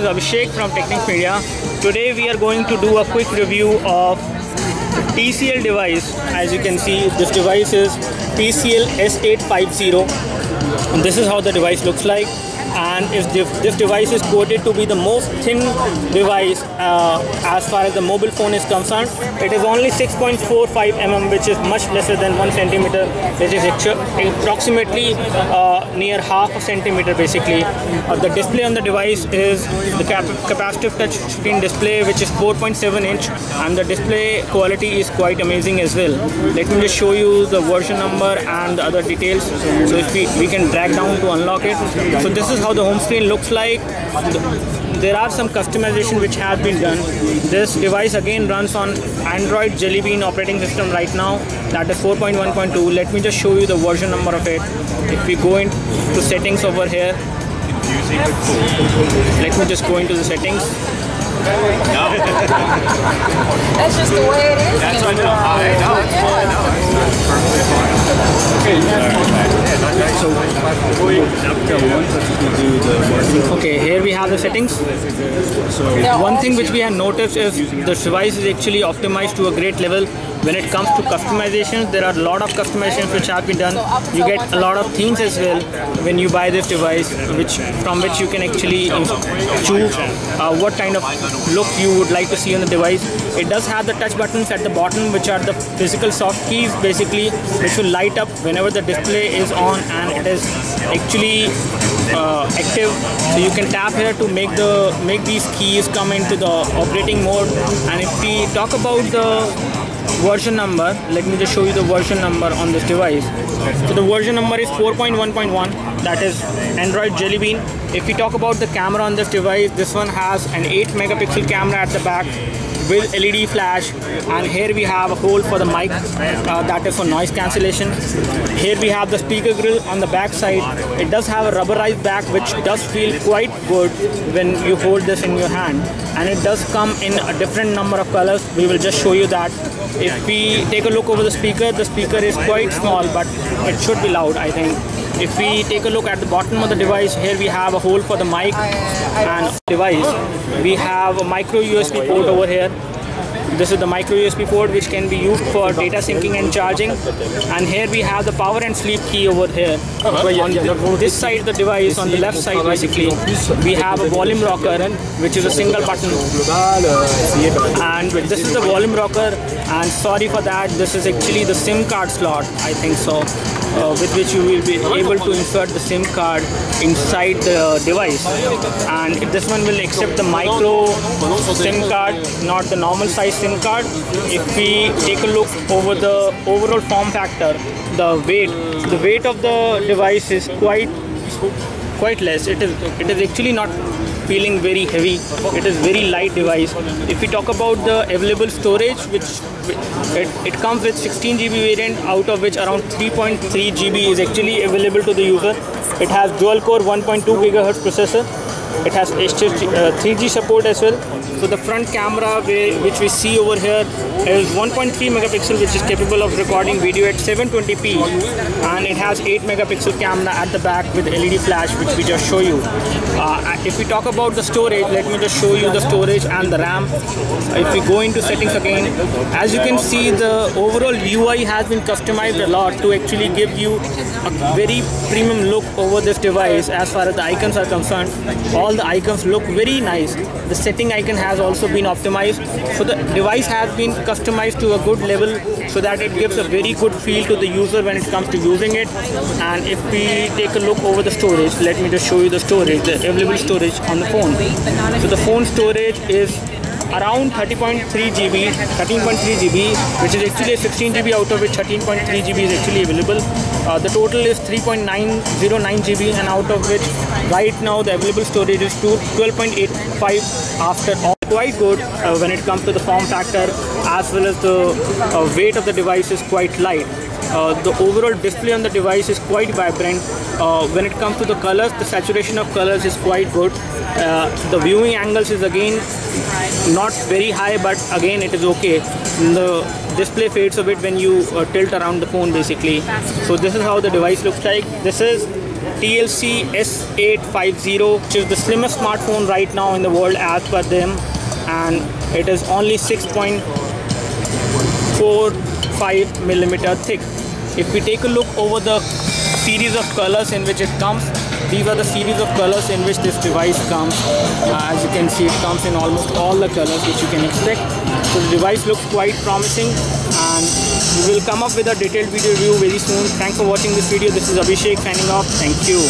Abhishek from Technics Media. Today we are going to do a quick review of TCL device. As you can see, this device is TCL S850. And this is how the device looks like. And this device is quoted to be the most thin device as far as the mobile phone is concerned. It is only 6.45 mm, which is much lesser than 1 centimeter, which is approximately near half a centimeter basically. The display on the device is the capacitive touch screen display, which is 4.7 inch, and the display quality is quite amazing as well. Let me just show you the version number and the other details. So if we can drag down to unlock it. So this is how the home screen looks like. There are some customization which have been done. This device again runs on Android Jelly Bean operating system right now, that is 4.1.2. Let me just show you the version number of it. If we go into settings over here, let me just go into the settings. No. That's just the way it is. That's what I know. Perfectly fine. Okay, here we have the settings. So one thing which we have noticed is this device is actually optimized to a great level. When it comes to customizations, there are a lot of customizations which have been done. You get a lot of themes as well when you buy this device, from which you can actually choose what kind of look you would like to see on the device. It does have the touch buttons at the bottom, which are the physical soft keys basically, which will light up whenever the display is on and it is actually active. So you can tap here to make these keys come into the operating mode. And if we talk about the version number, let me just show you the version number on this device. So the version number is 4.1.1, that is Android Jelly Bean. If we talk about the camera on this device, this one has an 8 megapixel camera at the back with LED flash, and here we have a hole for the mic, that is for noise cancellation. Here we have the speaker grill on the back side. It does have a rubberized back, which does feel quite good when you hold this in your hand, and it does come in a different number of colors. We will just show you that. If we take a look over the speaker is quite small, but it should be loud, I think. If we take a look at the bottom of the device, here we have a hole for the mic, and device we have a micro USB port over here. This is the micro USB port which can be used for data syncing and charging. And here we have the power and sleep key over here. On this side of the device, on the left side basically, we have a volume rocker, which is a single button. And this is the volume rocker, and sorry for that, this is actually the SIM card slot, I think so, with which you will be able to insert the SIM card inside the device. And this one will accept the micro SIM card, not the normal size SIM card. If we take a look over the overall form factor, the weight of the device is quite less. It is actually not feeling very heavy. It is very light device. If we talk about the available storage, which it comes with 16 GB variant, out of which around 3.3 GB is actually available to the user. It has dual core 1.2 GHz processor. It has 3G support as well. So the front camera, which we see over here, is 1.3 megapixel, which is capable of recording video at 720p, and it has 8 megapixel camera at the back with LED flash, which we just show you. If we talk about the storage, let me just show you the storage and the RAM. If we go into settings again, as you can see, the overall UI has been customized a lot to actually give you a very premium look over this device. As far as the icons are concerned, all the icons look very nice. The setting icon has also been optimized, so the device has been customized to a good level so that it gives a very good feel to the user when it comes to using it. And if we take a look over the storage, let me just show you the storage, the available storage on the phone. So the phone storage is around 13.3 GB, which is actually 16 GB, out of which 13.3 GB is actually available. The total is 3.909 GB, and out of which right now the available storage is 12.85 after all. Quite good when it comes to the form factor, as well as the weight of the device is quite light. The overall display on the device is quite vibrant. When it comes to the colors, the saturation of colors is quite good. The viewing angles is again not very high, but again it is okay. The display fades a bit when you tilt around the phone basically. So this is how the device looks like. This is TLC S850, which is the slimmest smartphone right now in the world as per them, and it is only 6.45 millimeter thick. If we take a look over the series of colors in which it comes, these are the series of colors in which this device comes. As you can see, it comes in almost all the colors which you can expect. So the device looks quite promising, and we will come up with a detailed video review very soon. Thanks for watching this video. This is Abhishek signing off. Thank you.